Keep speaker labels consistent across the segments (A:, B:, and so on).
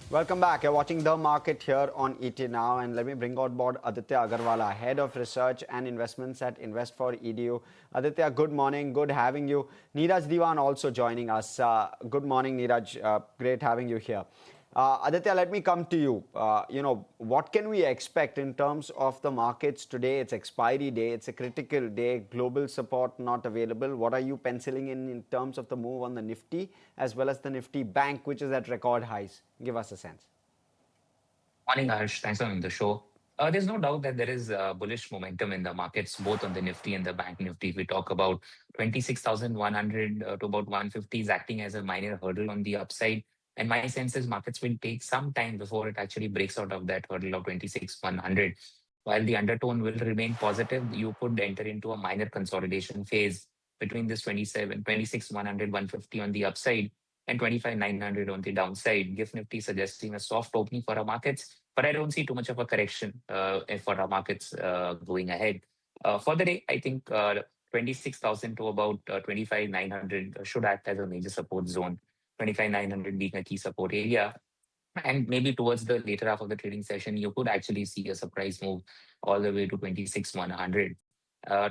A: Welcome back. You're watching The Market here on ET Now, and let me bring on board Aditya Agarwala, Head of Research and Investments at Invest for EDU. Aditya, good morning. Good having you. Neeraj Dewan also joining us. Good morning, Neeraj. Great having you here. Aditya, let me come to you. What can we expect in terms of the markets today? It's expiry day. It's a critical day. Global support not available. What are you penciling in terms of the move on the Nifty as well as the Nifty Bank, which is at record highs? Give us a sense.
B: Morning, Harsh. Thanks for having the show. There's no doubt that there is bullish momentum in the markets, both on the Nifty and the Bank Nifty. If we talk about 26,100 to about 150 is acting as a minor hurdle on the upside. And my sense is markets will take some time before it actually breaks out of that hurdle of 26,100. While the undertone will remain positive, you could enter into a minor consolidation phase between this 26,100, 150 on the upside and 25,900 on the downside. GIFT Nifty suggesting a soft opening for our markets, but I don't see too much of a correction for our markets going ahead. For the day, I think 26,000 to about 25,900 should act as a major support zone, 25,900 being a key support area. And maybe towards the later half of the trading session, you could actually see a surprise move all the way to 26,100.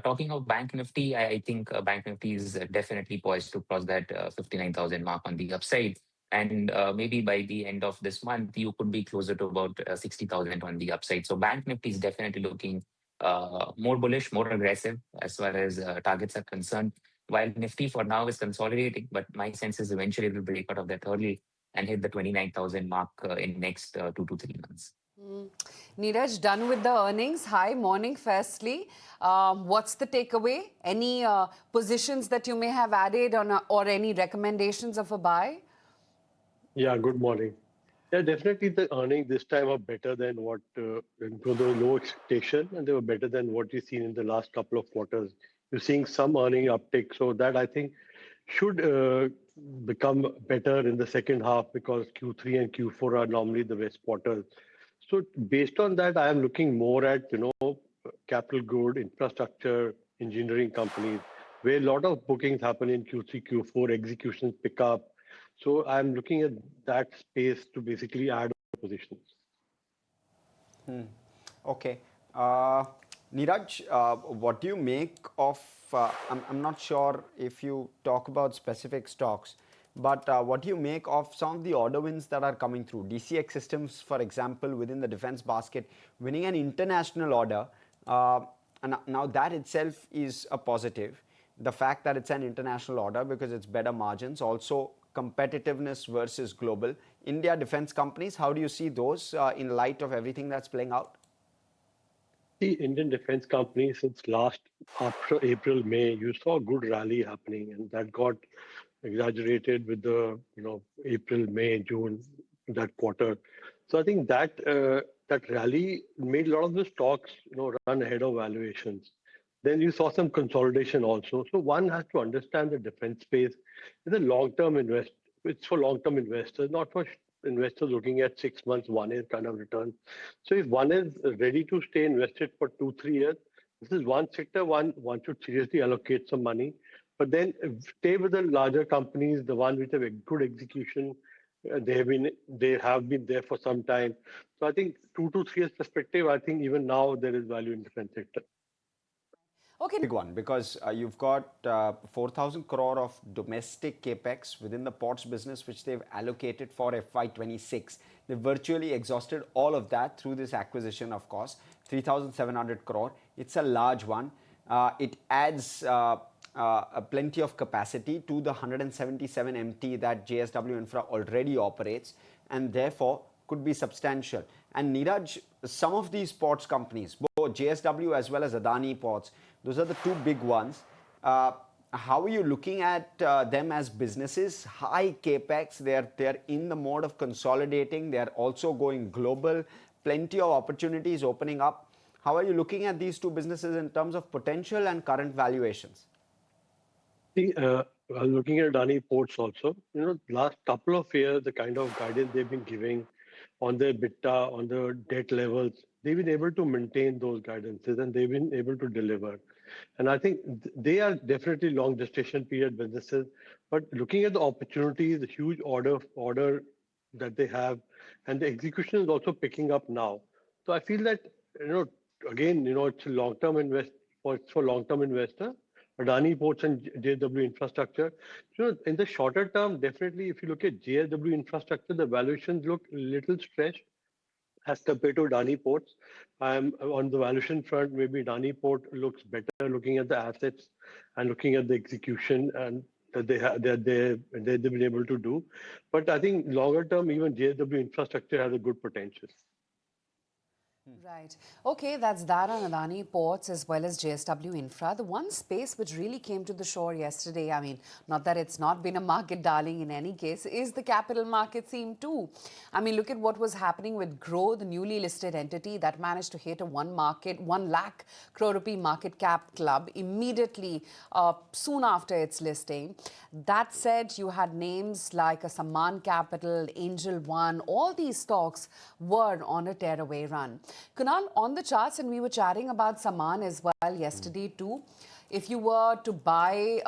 B: Talking of Bank Nifty, I think Bank Nifty is definitely poised to cross that 59,000 mark on the upside. And maybe by the end of this month, you could be closer to about 60,000 on the upside. So Bank Nifty is definitely looking more bullish, more aggressive as far as targets are concerned. While Nifty for now is consolidating, but my sense is eventually it will break out of that hurdle and hit the 29,000 mark in next 2 to 3 months.
C: Neeraj, done with the earnings. Hi, morning, firstly. What's the takeaway? Any positions that you may have added or any recommendations of a buy?
D: Yeah, good morning. Yeah, definitely the earnings this time are better than what, there was low expectation, and they were better than what we've seen in the last couple of quarters. You're seeing some earning uptick, so that I think should become better in the second half because Q3 and Q4 are normally the best quarters. So based on that, I am looking more at, capital good, infrastructure, engineering companies, where a lot of bookings happen in Q3, Q4, executions pick up. So I'm looking at that space to basically add positions.
A: Okay. Neeraj, what do you make of, I'm not sure if you talk about specific stocks, but what do you make of some of the order wins that are coming through? DCX Systems, for example, within the defense basket, winning an international order. And now that itself is a positive. The fact that it's an international order because it's better margins, also competitiveness versus global. India defense companies, how do you see those in light of everything that's playing out?
D: The Indian defense companies since last after April, May, you saw a good rally happening, and that got exaggerated with the April, May, June that quarter. So I think that that rally made a lot of the stocks run ahead of valuations. Then you saw some consolidation also. So one has to understand the defense space is a long-term invest. It's for long-term investors, not for investors looking at 6 months, 1 year kind of return. So if one is ready to stay invested for 2, 3 years, this is one sector one should seriously allocate some money. But then stay with the larger companies, the ones which have a good execution. They have been there for some time. So I think 2 to 3 years perspective, I think even now there is value in defense sector.
A: Okay. Big one because you've got 4,000 crore of domestic capex within the ports business, which they've allocated for FY26. They've virtually exhausted all of that through this acquisition, of course, 3,700 crore. It's a large one. It adds plenty of capacity to the 177 MT that JSW Infra already operates, and therefore could be substantial. And Neeraj, some of these ports companies, both JSW as well as Adani Ports, those are the two big ones. How are you looking at them as businesses? High capex, they're in the mode of consolidating. They're also going global. Plenty of opportunities opening up. How are you looking at these two businesses in terms of potential and current valuations?
D: See, I'm looking at Adani Ports also. Last couple of years, the kind of guidance they've been giving on the EBITDA, on the debt levels, they've been able to maintain those guidances and they've been able to deliver. And I think they are definitely long gestation period businesses. But looking at the opportunities, the huge order that they have, and the execution is also picking up now. So I feel that, again, it's a long-term for long-term investor. Adani Ports and JSW Infrastructure. In the shorter term, definitely, if you look at JSW Infrastructure, the valuations look a little stretched as compared to Adani Ports. On the valuation front, maybe Adani Port looks better looking at the assets and looking at the execution and that they've been able to do. But I think longer term, even JSW Infrastructure has a good potential.
C: Right. Okay, that's that on Adani Ports as well as JSW Infra. The one space which really came to the shore yesterday, I mean, not that it's not been a market darling in any case, is the capital market scene too. I mean, look at what was happening with Grow, the newly listed entity that managed to hit a 1 lakh crore rupee market cap club immediately soon after its listing. That said, you had names like a Sammaan Capital, Angel One, all these stocks were on a tearaway run. Kunal, on the charts, and we were chatting about Sammaan as well yesterday too. If you were to buy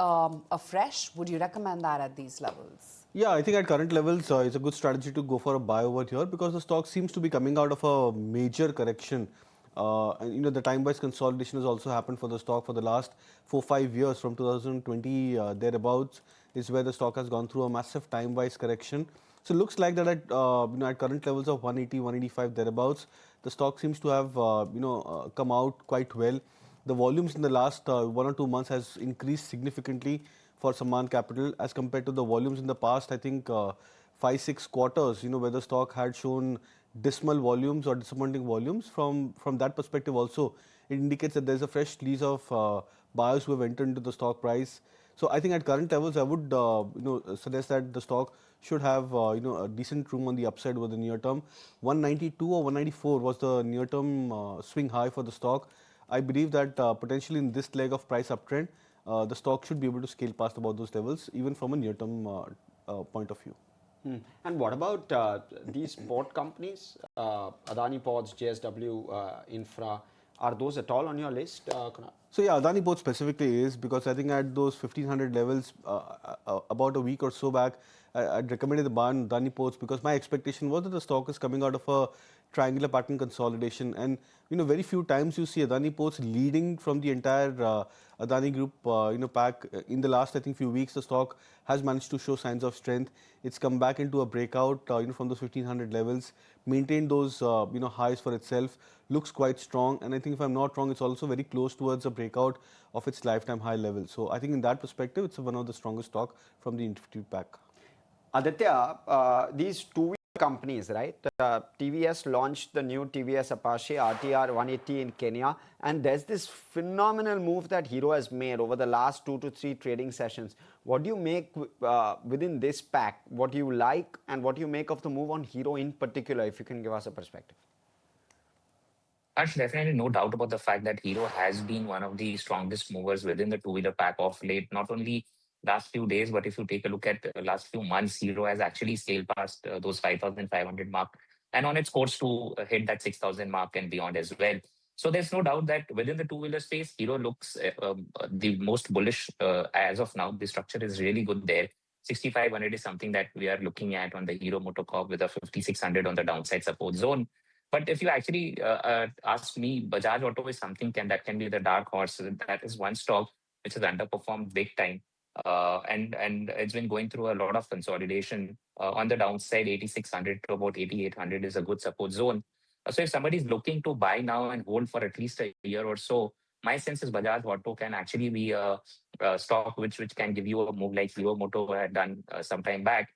C: afresh, would you recommend that at these levels?
E: Yeah, I think at current levels, it's a good strategy to go for a buy over here because the stock seems to be coming out of a major correction. And the time-wise consolidation has also happened for the stock for the last 4-5 years from 2020 thereabouts is where the stock has gone through a massive time-wise correction. So it looks like that at at current levels of 180, 185 thereabouts, the stock seems to have come out quite well. The volumes in the last 1 or 2 months has increased significantly for Sammaan Capital as compared to the volumes in the past. I think 5-6 quarters, where the stock had shown dismal volumes or disappointing volumes. From that perspective, also it indicates that there's a fresh lease of buyers who have entered into the stock price. So I think at current levels, I would suggest that the stock should have a decent room on the upside over the near term. 192 or 194 was the near term swing high for the stock. I believe that potentially in this leg of price uptrend, the stock should be able to scale past about those levels, even from a near term point of view.
A: And what about these port companies, Adani Ports, JSW Infra? Are those at all on your list, Kunal?
E: So yeah, Adani Ports specifically is because I think at those 1500 levels, about a week or so back, I'd recommended the buy on Adani Ports because my expectation was that the stock is coming out of a triangular pattern consolidation, and very few times you see Adani Ports leading from the entire Adani Group pack. In the last, I think, few weeks, the stock has managed to show signs of strength. It's come back into a breakout from those 1500 levels, maintained those highs for itself, looks quite strong, and I think if I'm not wrong, it's also very close towards a breakout of its lifetime high level. So I think in that perspective, it's one of the strongest stock from the Nifty pack.
A: Aditya, these two-wheeler companies, right? TVS launched the new TVS Apache RTR 180 in Kenya, and there's this phenomenal move that Hero has made over the last 2 to 3 trading sessions. What do you make within this pack? What do you like, and what do you make of the move on Hero in particular, if you can give us a perspective?
B: There's definitely no doubt about the fact that Hero has been one of the strongest movers within the two-wheeler pack of late. Not only last few days, but if you take a look at the last few months, Hero has actually scaled past those 5,500 mark and on its course to hit that 6,000 mark and beyond as well. So there's no doubt that within the two-wheeler space, Hero looks the most bullish as of now. The structure is really good there. 6,500 is something that we are looking at on the Hero Motocorp with a 5,600 on the downside support zone. But if you actually ask me, Bajaj Auto is something that can be the dark horse. That is one stock which has underperformed big time. And it's been going through a lot of consolidation. On the downside, 8,600 to about 8,800 is a good support zone. So if somebody is looking to buy now and hold for at least a year or so, my sense is Bajaj Auto can actually be a stock which can give you a move like Hero Moto had done some time back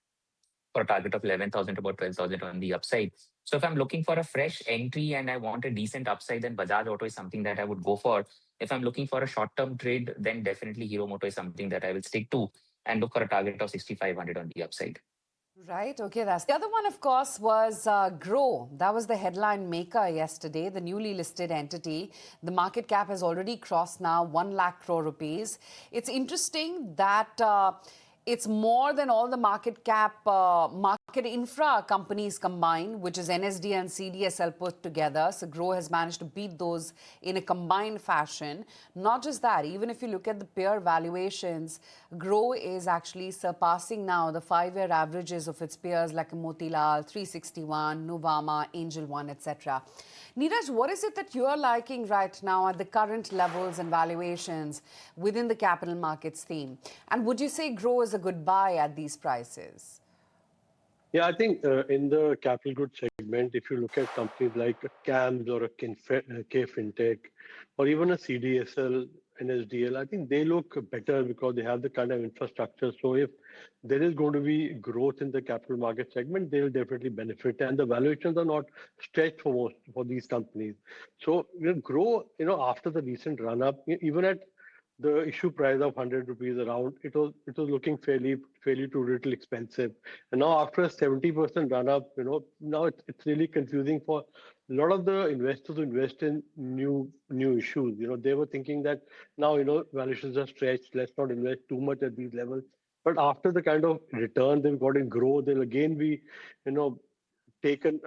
B: for a target of 11,000 to about 12,000 on the upside. So if I'm looking for a fresh entry and I want a decent upside, then Bajaj Auto is something that I would go for. If I'm looking for a short-term trade, then definitely Hero Moto is something that I will stick to and look for a target of 6,500 on the upside.
C: Right, okay, that's the other one, of course, was Grow. That was the headline maker yesterday, the newly listed entity. The market cap has already crossed now 1 lakh crore rupees. It's interesting that it's more than all the market cap infra companies combined, which is NSD and CDSL put together. So Grow has managed to beat those in a combined fashion. Not just that, even if you look at the peer valuations, Grow is actually surpassing now the 5-year averages of its peers like Motilal, 361, Nuvama, Angel One, etc. Neeraj, what is it that you're liking right now at the current levels and valuations within the capital markets theme? And would you say Grow is a good buy at these prices?
D: Yeah, I think in the capital goods segment, if you look at companies like a CAMS or a K Fintech, or even a CDSL, NSDL, I think they look better because they have the kind of infrastructure. So if there is going to be growth in the capital market segment, they will definitely benefit. And the valuations are not stretched for these companies. So Grow, after the recent run up, even at the issue price of 100 rupees around, it was looking fairly too little expensive. And now after a 70% run up, now it's really confusing for a lot of the investors who invest in new issues. They were thinking that now, valuations are stretched, let's not invest too much at these levels. But after the kind of return they've got in Grow, they'll again be, you know, taken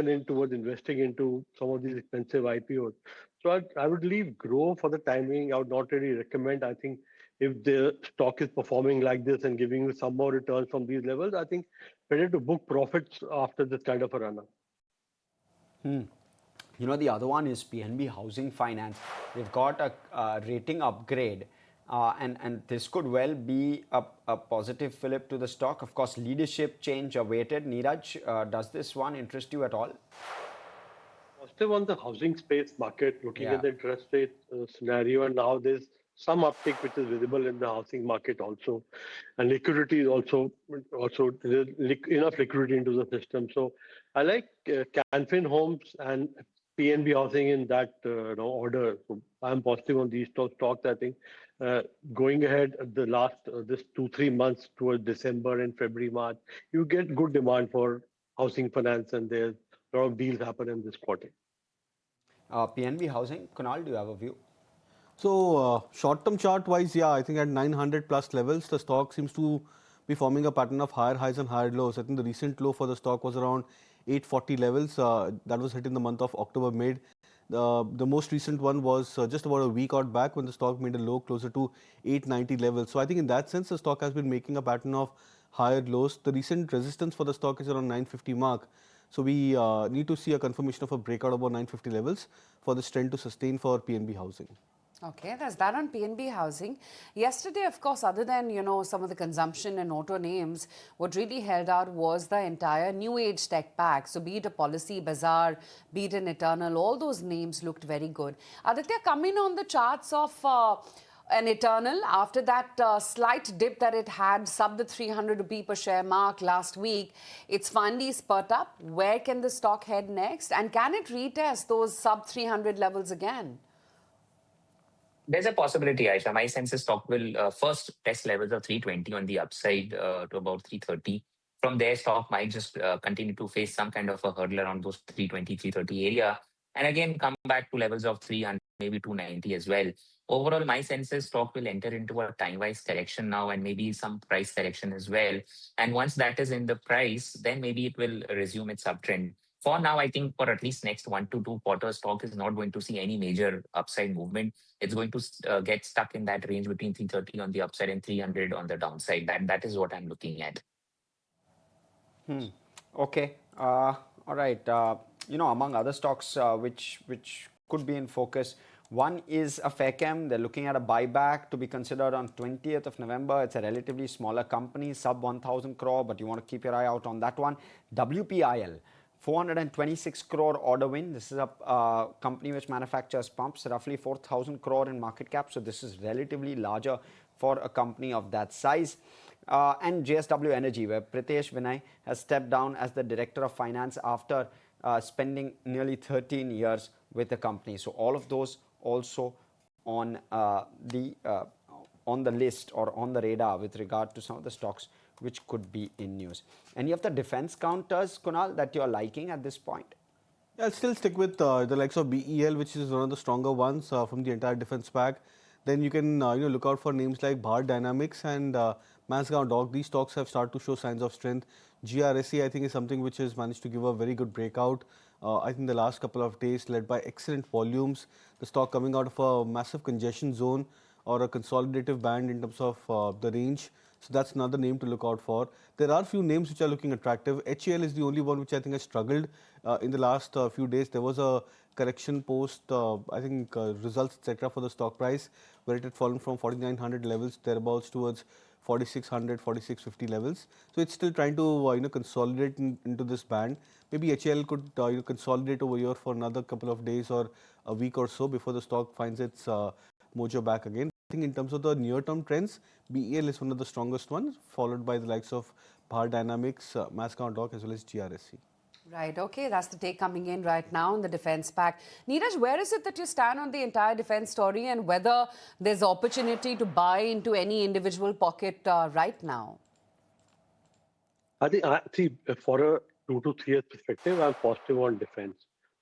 D: in towards investing into some of these expensive IPOs. So I would leave Grow for the timing. I would not really recommend. I think if the stock is performing like this and giving you some more returns from these levels, I think better to book profits after this kind of a run-up.
A: The other one is PNB Housing Finance. They've got a rating upgrade, and this could well be a positive fillip to the stock. Of course, leadership change awaited. Neeraj, does this one interest you at all?
D: Positive on the housing space market, looking
A: Yeah.
D: at the interest rate scenario, and now there's some uptick which is visible in the housing market also, and liquidity is also there's enough liquidity into the system. So I like Canfin Homes and PNB Housing in that order. So I'm positive on these stocks. I think going ahead the last this 2-3 months towards December and February, March, you get good demand for housing finance, and there's a lot of deals happen in this quarter.
A: PNB Housing, Kunal, do you have a view?
E: So short-term chart-wise, yeah, I think at 900 plus levels, the stock seems to be forming a pattern of higher highs and higher lows. I think the recent low for the stock was around 840 levels. That was hit in the month of October mid. The most recent one was just about a week out back when the stock made a low closer to 890 levels. So I think in that sense, the stock has been making a pattern of higher lows. The recent resistance for the stock is around 950 mark. So we need to see a confirmation of a breakout above 950 levels for this trend to sustain for PNB Housing.
C: Okay, there's that on PNB Housing. Yesterday, of course, other than, some of the consumption and auto names, what really held out was the entire new age tech pack. So be it a Policy Bazaar, be it an Eternal, all those names looked very good. Aditya, come in on the charts of an Eternal after that slight dip that it had sub the 300 rupee per share mark last week. It's finally spurt up. Where can the stock head next? And can it retest those sub 300 levels again?
B: There's a possibility, Aisha. My sense is stock will first test levels of 320 on the upside to about 330. From there, stock might just continue to face some kind of a hurdle around those 320, 330 area. And again, come back to levels of 300, maybe 290 as well. Overall, my sense is stock will enter into a time-wise correction now and maybe some price correction as well. And once that is in the price, then maybe it will resume its uptrend. For now, I think for at least next 1 to 2 quarters, stock is not going to see any major upside movement. It's going to get stuck in that range between 330 on the upside and 300 on the downside. That is what I'm looking at.
A: Okay. All right. Among other stocks which could be in focus, one is a Fairchem. They're looking at a buyback to be considered on 20th of November. It's a relatively smaller company, sub 1,000 crore, but you want to keep your eye out on that one. WPIL. 426 crore order win. This is a company which manufactures pumps, roughly 4,000 crore in market cap. So this is relatively larger for a company of that size. And JSW Energy, where Pritesh Vinay has stepped down as the Director of Finance after spending nearly 13 years with the company. So all of those also on the list or on the radar with regard to some of the stocks which could be in news. Any of the defense counters, Kunal, that you're liking at this point?
E: Yeah, I'll still stick with the likes of BEL, which is one of the stronger ones from the entire defense pack. Then you can look out for names like Bharat Dynamics and Mazagon Dock, these stocks have started to show signs of strength. GRSE, I think, is something which has managed to give a very good breakout. I think the last couple of days led by excellent volumes. The stock coming out of a massive congestion zone or a consolidative band in terms of the range. So that's another name to look out for. There are few names which are looking attractive. HAL is the only one which I think has struggled in the last few days. There was a correction post, I think results, etc. for the stock price, where it had fallen from 4,900 levels thereabouts towards 4,600, 4,650 levels. So it's still trying to consolidate into this band. Maybe HAL could consolidate over here for another couple of days or a week or so before the stock finds its mojo back again. I think in terms of the near-term trends, BEL is one of the strongest ones, followed by the likes of Bharat Dynamics, Mazagon Dock, as well as GRSE.
C: Right, okay, that's the take coming in right now in the defense pack. Neeraj, where is it that you stand on the entire defense story and whether there's opportunity to buy into any individual pocket right now?
D: I think, for a 2 to 3 years perspective, I'm positive on defense.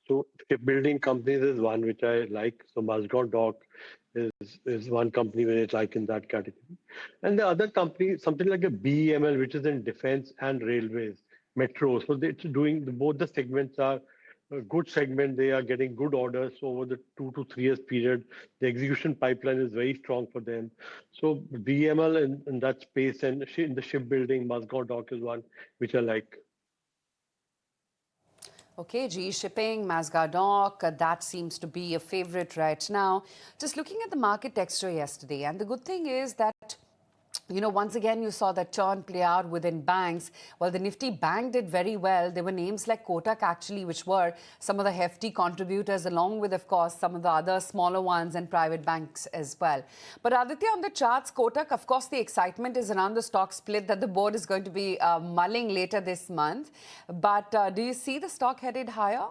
D: So shipbuilding companies is one which I like. So Mazagon Dock is one company which I like in that category. And the other company, something like a BEML, which is in defense and railways, metro. So it's doing, both the segments are a good segment. They are getting good orders over the 2 to 3 years period. The execution pipeline is very strong for them. So BML in that space and in the shipbuilding, Mazagon Dock is one which I like.
C: Okay, GE Shipping, Mazagon Dock, that seems to be a favorite right now. Just looking at the market texture yesterday, and the good thing is that once again, you saw that turn play out within banks. While the Nifty Bank did very well, there were names like Kotak actually, which were some of the hefty contributors, along with, of course, some of the other smaller ones and private banks as well. But Aditya, on the charts, Kotak, of course, the excitement is around the stock split that the board is going to be mulling later this month. But do you see the stock headed higher?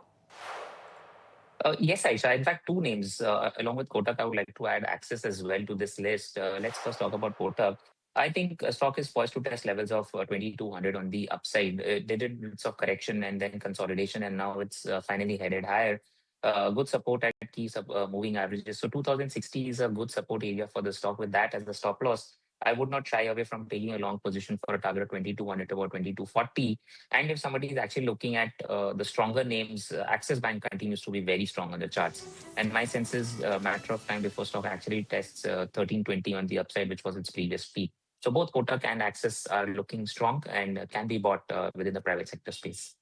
B: Yes, Aisha. In fact, two names along with Kotak. I would like to add Axis as well to this list. Let's first talk about Kotak. I think stock is poised to test levels of 2,200 on the upside. They did bits of correction and then consolidation, and now it's finally headed higher. Good support at key moving averages. So 2060 is a good support area for the stock. With that as the stop loss, I would not shy away from taking a long position for a target of 2,200 to about 2,240. And if somebody is actually looking at the stronger names, Axis Bank continues to be very strong on the charts. And my sense is a matter of time before stock actually tests 1320 on the upside, which was its previous peak. So both Kotak and Axis are looking strong and can be bought within the private sector space.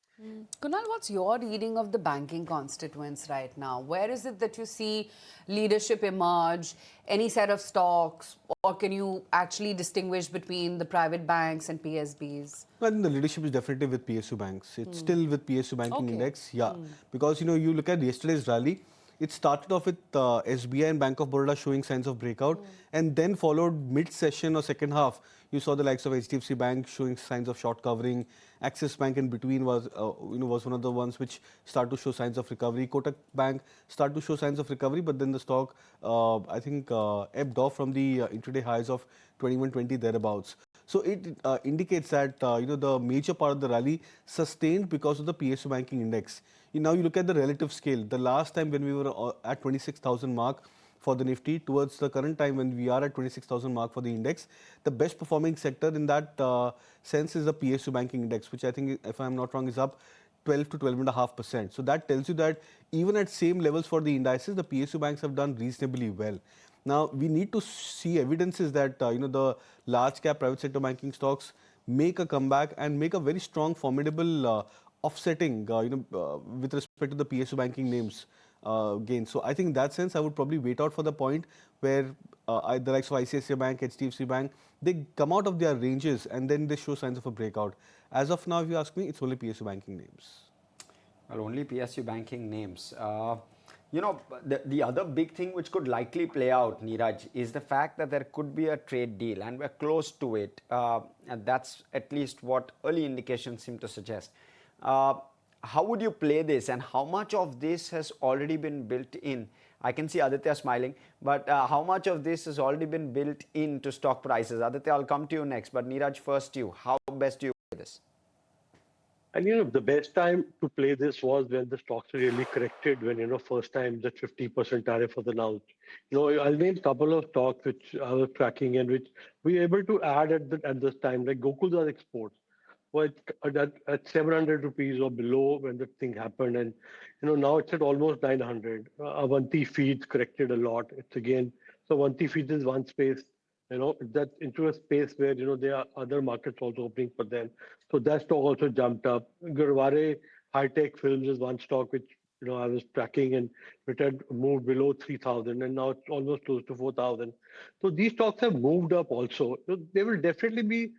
C: Kunal, what's your reading of the banking constituents right now? Where is it that you see leadership emerge? Any set of stocks? Or can you actually distinguish between the private banks and PSBs?
E: I think the leadership is definitely with PSU banks. It's still with PSU banking
C: Okay.
E: index. Yeah, because you look at yesterday's rally. It started off with SBI and Bank of Baroda showing signs of breakout, and then followed mid-session or second half. You saw the likes of HDFC Bank showing signs of short covering. Axis Bank in between was one of the ones which started to show signs of recovery. Kotak Bank started to show signs of recovery, but then the stock I think ebbed off from the intraday highs of 2120 thereabouts. So it indicates that the major part of the rally sustained because of the PSU banking index. Now you look at the relative scale. The last time when we were at 26,000 mark for the Nifty towards the current time when we are at 26,000 mark for the index, the best performing sector in that sense is the PSU banking index, which I think, if I'm not wrong, is up 12 to 12.5%. So that tells you that even at same levels for the indices, the PSU banks have done reasonably well. Now we need to see evidences that the large cap private sector banking stocks make a comeback and make a very strong, formidable offsetting, with respect to the PSU banking names gain. So I think in that sense, I would probably wait out for the point where the likes of ICICI Bank, HDFC Bank, they come out of their ranges and then they show signs of a breakout. As of now, if you ask me, it's only PSU banking names.
A: Well, only PSU banking names. The other big thing which could likely play out, Neeraj, is the fact that there could be a trade deal and we're close to it. And that's at least what early indications seem to suggest. How would you play this and how much of this has already been built in? I can see Aditya smiling, but how much of this has already been built into stock prices? Aditya, I'll come to you next, but Neeraj, first you. How best do you play this?
D: And the best time to play this was when the stocks really corrected, when first time the 50% tariff was announced. I'll name a couple of stocks which I was tracking and which we were able to add at this time, like Gokuldas Exports. Well, at 700 rupees or below when the thing happened, and now it's at almost 900. Avanti Feeds corrected a lot. It's again, so Avanti Feeds is one space. That's into a space where there are other markets also opening for them. So that stock also jumped up. Garware High Tech Films is one stock which I was tracking, and it had moved below 3,000 and now it's almost close to 4,000. So these stocks have moved up also. They will definitely be,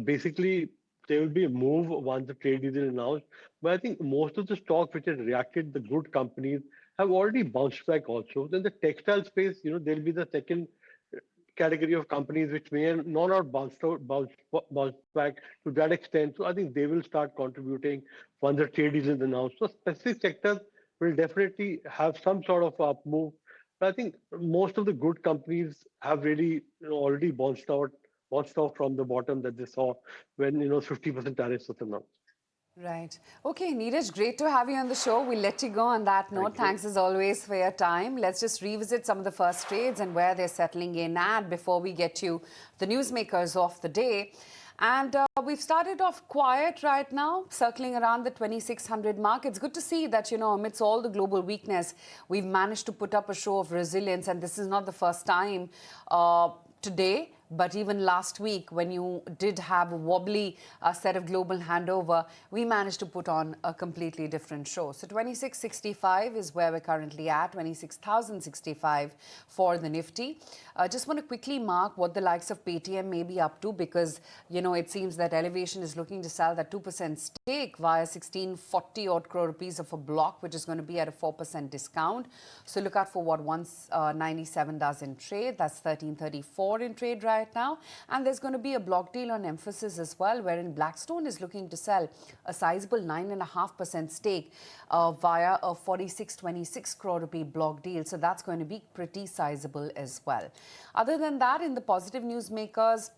D: basically there will be a move once the trade deal is announced. But I think most of the stocks which had reacted, the good companies, have already bounced back also. Then the textile space, there'll be the second category of companies which may not bounce back to that extent. So I think they will start contributing once the trade is announced. So specific sectors will definitely have some sort of up move. But I think most of the good companies have really already bounced out from the bottom that they saw when 50% tariffs was announced.
C: Right. Okay, Neeraj, great to have you on the show. We'll let you go on that note.
D: Thank you.
C: Thanks as always for your time. Let's just revisit some of the first trades and where they're settling in at before we get to the newsmakers of the day. And we've started off quiet right now, circling around the 2600 mark. It's good to see that, amidst all the global weakness, we've managed to put up a show of resilience. And this is not the first time today, but even last week, when you did have a wobbly set of global handover, we managed to put on a completely different show. So 2665 is where we're currently at, 26,065 for the Nifty. Just want to quickly mark what the likes of Paytm may be up to, because, it seems that Elevation is looking to sell that 2% stake via 1640 odd crore rupees of a block, which is going to be at a 4% discount. So look out for what 197 does in trade. That's 1334 in trade right now. And there's going to be a block deal on Emphasis as well, wherein Blackstone is looking to sell a sizable 9.5% stake via a 4626 crore rupee block deal. So that's going to be pretty sizable as well. Other than that, in the positive news makers,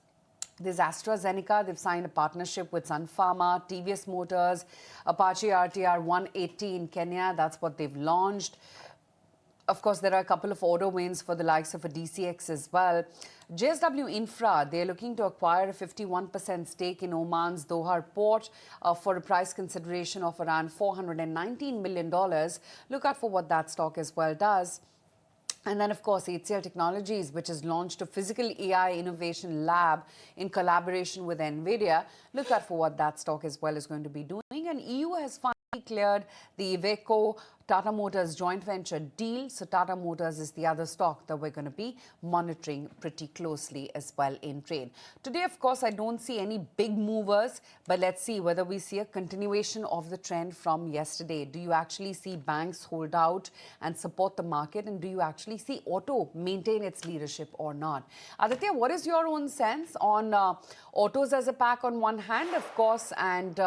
C: there's AstraZeneca. They've signed a partnership with Sun Pharma, TVS Motors, Apache RTR 180 in Kenya. That's what they've launched. Of course, there are a couple of order wins for the likes of a DCX as well. JSW Infra, they're looking to acquire a 51% stake in Oman's Doha port for a price consideration of around $419 million. Look out for what that stock as well does. And then, of course, HCL Technologies, which has launched a physical AI innovation lab in collaboration with NVIDIA. Look out for what that stock as well is going to be doing. And EU has finally cleared the Iveco Tata Motors joint venture deal. So Tata Motors is the other stock that we're going to be monitoring pretty closely as well in trade. Today, of course, I don't see any big movers, but let's see whether we see a continuation of the trend from yesterday. Do you actually see banks hold out and support the market? And do you actually see auto maintain its leadership or not? Aditya, what is your own sense on autos as a pack on one hand, of course, and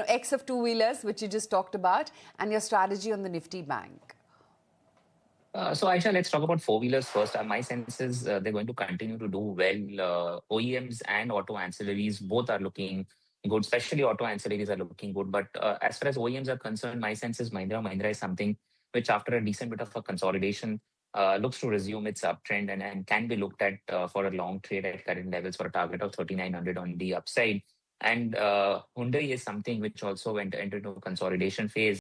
C: X of two-wheelers, which you just talked about, and your strategy on the Nifty Bank?
B: So Aisha, let's talk about four-wheelers first. My sense is they're going to continue to do well. OEMs and auto ancillaries both are looking good, especially auto ancillaries are looking good. But as far as OEMs are concerned, my sense is Mahindra is something which, after a decent bit of a consolidation, looks to resume its uptrend and can be looked at for a long trade at current levels for a target of 3,900 on the upside. And Hyundai is something which also entered into a consolidation phase.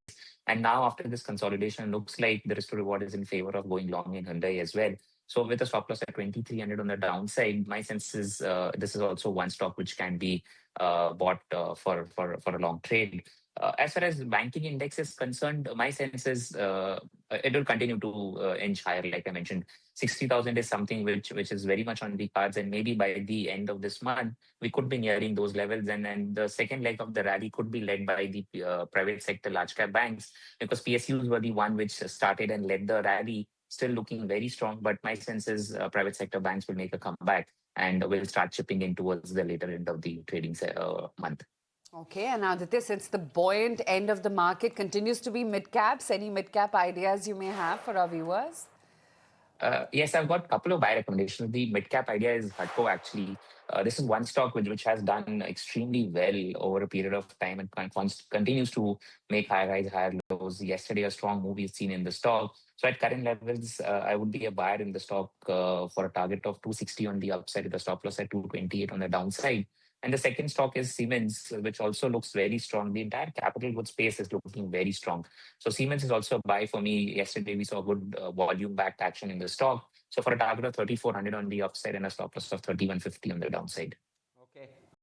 B: And now, after this consolidation, looks like the risk to reward is in favor of going long in Hyundai as well. So, with a stop loss at 2,300 on the downside, my sense is this is also one stock which can be bought for a long trade. As far as banking index is concerned, my sense is it will continue to inch higher. Like I mentioned, 60,000 is something which is very much on the cards, and maybe by the end of this month, we could be nearing those levels. And then the second leg of the rally could be led by the private sector large cap banks, because PSUs were the one which started and led the rally, still looking very strong. But my sense is private sector banks will make a comeback and will start chipping in towards the later end of the trading month.
C: Okay, and now Aditya, since the buoyant end of the market continues to be mid-caps, any mid-cap ideas you may have for our viewers?
B: Yes, I've got a couple of buy recommendations. The mid-cap idea is Hutco, actually. This is one stock which has done extremely well over a period of time and continues to make high highs, higher lows. Yesterday, a strong move is seen in the stock. So at current levels, I would be a buyer in the stock for a target of 260 on the upside with a stop loss at 228 on the downside. And the second stock is Siemens, which also looks very strong. The entire capital goods space is looking very strong. So Siemens is also a buy for me. Yesterday, we saw good volume-backed action in the stock. So for a target of 3,400 on the upside and a stop loss of 3,150 on the downside.